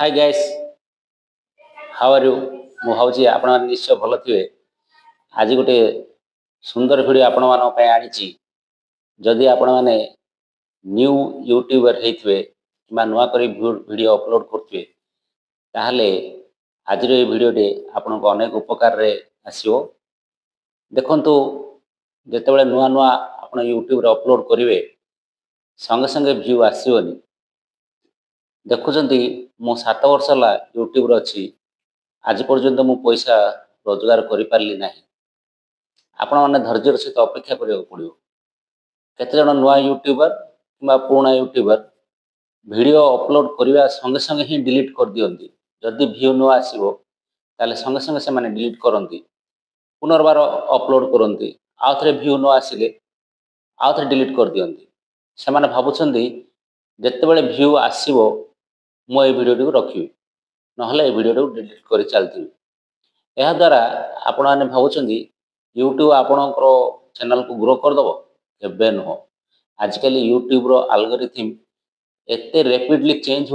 Hi guys, how are you? मु भावुची आपण माने निश्चय भल थिबे। आज गोटे सुंदर वीडियो आपण मानक पय आनिची। जदि आपण माने न्यू यूट्यूबर हेइथिबे किबा नुवा करी वीडियो अपलोड करथिबे ताहले आज रे वीडियो टे आपण को अनेक उपकार रे आसीओ। देखंतु जेतेबेले नुवा नुवा आपण यूट्यूब रे अपलोड करिवे संगे संगे व्यू आसीओनी। देखुचंती मु 7 वर्ष ला यूट्यूब रे अछि। आज पर्यंत मु पैसा रोजगार करि पारली नाही। आपण माने धैर्यर सहित अपेक्षा करियो पड़ियो। केते जण नुवा यूट्यूबर किबा पुराना यूट्यूबर वीडियो अपलोड करिवा संगे संगे ही डिलीट कर दियंती। जदि व्यू न आसीबो ताले संगे संगे से माने डिलीट करंती, पुनर्बार अपलोड करंती। आउथरे व्यू न आसीले आउथरे डिलीट कर दियंती। से माने भाबुछंती जेतेबेले व्यू आसीबो मो ए वीडियो टिको रखिबी, नहले ए वीडियो टिको डिलीट करि चलथिबी। ଏହା ଦ୍ୱାରା ଆପଣମାନେ ଭାବୁଛନ୍ତି ୟୁଟ୍ୟୁବ ଆପଣଙ୍କର ଚ୍ୟାନେଲକୁ ଗ୍ରୋ କରିଦେବ? କେବେ ନୁହଁ। ଆଜିକାଲି ୟୁଟ୍ୟୁବର ଆଲଗୋରିଥିମ୍ ଏତେ ରେପିଡ଼ଲି ଚେଞ୍ଜ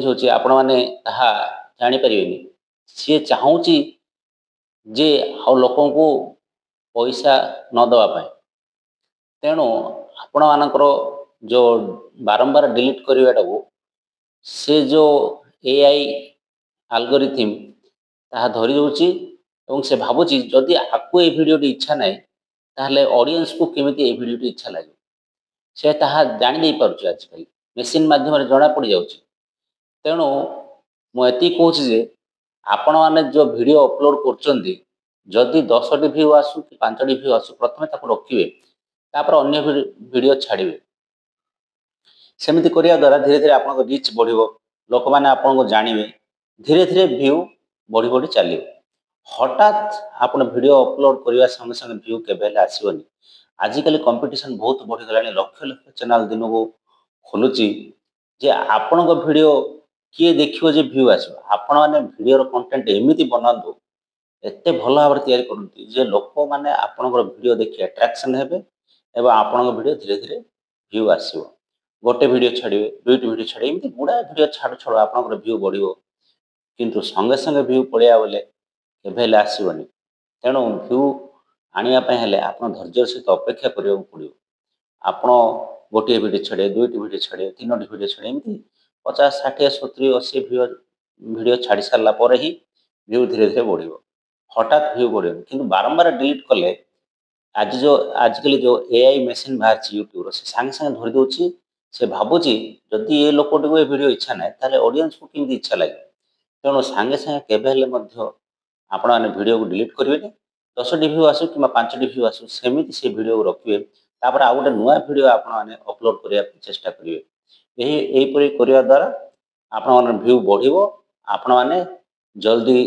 ହେଉଛି ଆପଣମାନେ ତାହା ଜାଣିପାରିବେନି। ସିଏ ଚାହୁଁଛି ଯେ ଆଉ ଲୋକଙ୍କୁ ପଇସା ନ ଦେବା ପାଇଁ। ତେଣୁ ଆପଣମାନଙ୍କର ଯେଉଁ ବାରମ୍ବାର ଡିଲିଟ୍ କରିବାଟାକୁ ସେ ଯେଉଁ AI ଆଲଗୋରିଥିମ୍ ତାହା ଧରି ଦେଉଛି ଏବଂ ସେ ଭାବୁଛି ଯଦି ଆକୁ ଏ ଭିଡ଼ିଓଟି ଇଚ୍ଛା ନାହିଁ ତାହେଲେ ଅଡ଼ିଏନ୍ସକୁ କେମିତି ଏ ଭିଡ଼ିଓଟି ଇଚ୍ଛା ଲାଗିବ। ସେ ତାହା ଜାଣି ଦେଇପାରୁଛି। ଆଜିକାଲି ମେସିନ୍ ମାଧ୍ୟମରେ ଜଣାପଡ଼ିଯାଉଛି। ତେଣୁ ମୁଁ ଏତିକି କହୁଛି ଯେ ଆପଣମାନେ ଯେଉଁ ଭିଡ଼ିଓ ଅପଲୋଡ଼ କରୁଛନ୍ତି ଯଦି 10ଟି ଭ୍ୟୁ ଆସୁ କି 5ଟି ଭ୍ୟୁ ଆସୁ ପ୍ରଥମେ ତାକୁ ରଖିବେ, ତାପରେ ଅନ୍ୟ ଭିଡ଼ିଓ ଛାଡ଼ିବେ। ସେମିତି କରିବା ଦ୍ୱାରା ଧୀରେ ଧୀରେ ଆପଣଙ୍କ ରିଚ୍ ବଢ଼ିବ, ଲୋକମାନେ ଆପଣଙ୍କୁ ଜାଣିବେ, ଧୀରେ ଧୀରେ ଭ୍ୟୁ ବଢ଼ି ବଢ଼ି ଚାଲିବ। ହଠାତ୍ ଆପଣ ଭିଡ଼ିଓ ଅପଲୋଡ଼ କରିବା ସଙ୍ଗେ ସଙ୍ଗେ ଭ୍ୟୁ କେବେ ହେଲେ ଆସିବନି। ଆଜିକାଲି କମ୍ପିଟିସନ୍ ବହୁତ ବଢ଼ିଗଲାଣି। ଲକ୍ଷ ଲକ୍ଷ ଚ୍ୟାନେଲ୍ ଦିନକୁ ଖୋଲୁଛି ଯେ ଆପଣଙ୍କ ଭିଡ଼ିଓ କିଏ ଦେଖିବ ଯେ ଭ୍ୟୁ ଆସିବ। ଆପଣମାନେ ଭିଡ଼ିଓର କଣ୍ଟେଣ୍ଟ ଏମିତି ବନାନ୍ତୁ, ଏତେ ଭଲ ଭାବରେ ତିଆରି କରନ୍ତି ଯେ ଲୋକମାନେ ଆପଣଙ୍କର ଭିଡ଼ିଓ ଦେଖି ଆଟ୍ରାକ୍ସନ୍ ହେବେ ଏବଂ ଆପଣଙ୍କ ଭିଡ଼ିଓ ଧୀରେ ଧୀରେ ଭ୍ୟୁ ଆସିବ। ଗୋଟେ ଭିଡ଼ିଓ ଛାଡ଼ିବେ, 2ଟି ଭିଡ଼ିଓ ଛାଡ଼ିବେ, ଏମିତି ଗୁଡ଼ାଏ ଭିଡ଼ିଓ ଛାଡ଼ୁ ଛାଡ଼ୁ ଆପଣଙ୍କର ଭ୍ୟୁ ବଢ଼ିବ। କିନ୍ତୁ ସଙ୍ଗେ ସଙ୍ଗେ ଭ୍ୟୁ ପଳେଇବା ବୋଲେ କେବେ ହେଲେ ଆସିବନି। ତେଣୁ ଭ୍ୟୁ ଆଣିବା ପାଇଁ ହେଲେ ଆପଣ ଧୈର୍ଯ୍ୟର ସହିତ ଅପେକ୍ଷା କରିବାକୁ ପଡ଼ିବ। ଆପଣ ଗୋଟିଏ ଭିଡ଼ିଓ ଛାଡ଼ିବେ, 2ଟି ଭିଡ଼ିଓ ଛାଡ଼ିବେ, 3ଟି ଭିଡ଼ିଓ ଛାଡ଼ିବେ, ଏମିତି 50, 60, 70, 80 ଭିଡ଼ିଓ ଛାଡ଼ି ସାରିଲା ପରେ ହିଁ ଭ୍ୟୁ ଧୀରେ ଧୀରେ ବଢ଼ିବ। ହଠାତ୍ ଭ୍ୟୁ ବଢ଼ିବନି। କିନ୍ତୁ ବାରମ୍ବାର ଡିଲିଟ୍ କଲେ ଆଜିକାଲି ଯେଉଁ AI ମେସିନ୍ ବାହାରିଛି ୟୁଟ୍ୟୁବର, ସେ ସାଙ୍ଗେ ସାଙ୍ଗେ ଧରି ଦେଉଛି। ସେ ଭାବୁଛି ଯଦି ଏ ଲୋକଟିକୁ ଏ ଭିଡ଼ିଓ ଇଚ୍ଛା ନାହିଁ ତାହେଲେ ଅଡ଼ିଏନ୍ସକୁ କେମିତି ଇଚ୍ଛା ଲାଗିବ। ତେଣୁ ସାଙ୍ଗେ ସାଙ୍ଗେ କେବେ ହେଲେ ମଧ୍ୟ ଆପଣମାନେ ଭିଡ଼ିଓକୁ ଡିଲିଟ୍ କରିବେନି। 10ଟି ଭ୍ୟୁ ଆସୁ କିମ୍ବା 5ଟି ଭ୍ୟୁ ଆସୁ ସେମିତି ସେ ଭିଡ଼ିଓକୁ ରଖିବେ। ତାପରେ ଆଉ ଗୋଟେ ନୂଆ ଭିଡ଼ିଓ ଆପଣମାନେ ଅପଲୋଡ଼ କରିବା ପାଇଁ ଚେଷ୍ଟା କରିବେ। ଏହିପରି କରିବା ଦ୍ୱାରା ଆପଣଙ୍କର ଭ୍ୟୁ ବଢ଼ିବ, ଆପଣମାନେ ଜଲ୍ଦି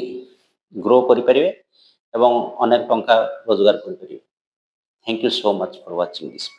ଗ୍ରୋ କରିପାରିବେ ଏବଂ ଅନେକ ଟଙ୍କା ରୋଜଗାର କରିପାରିବେ। Thank you so much for watching this.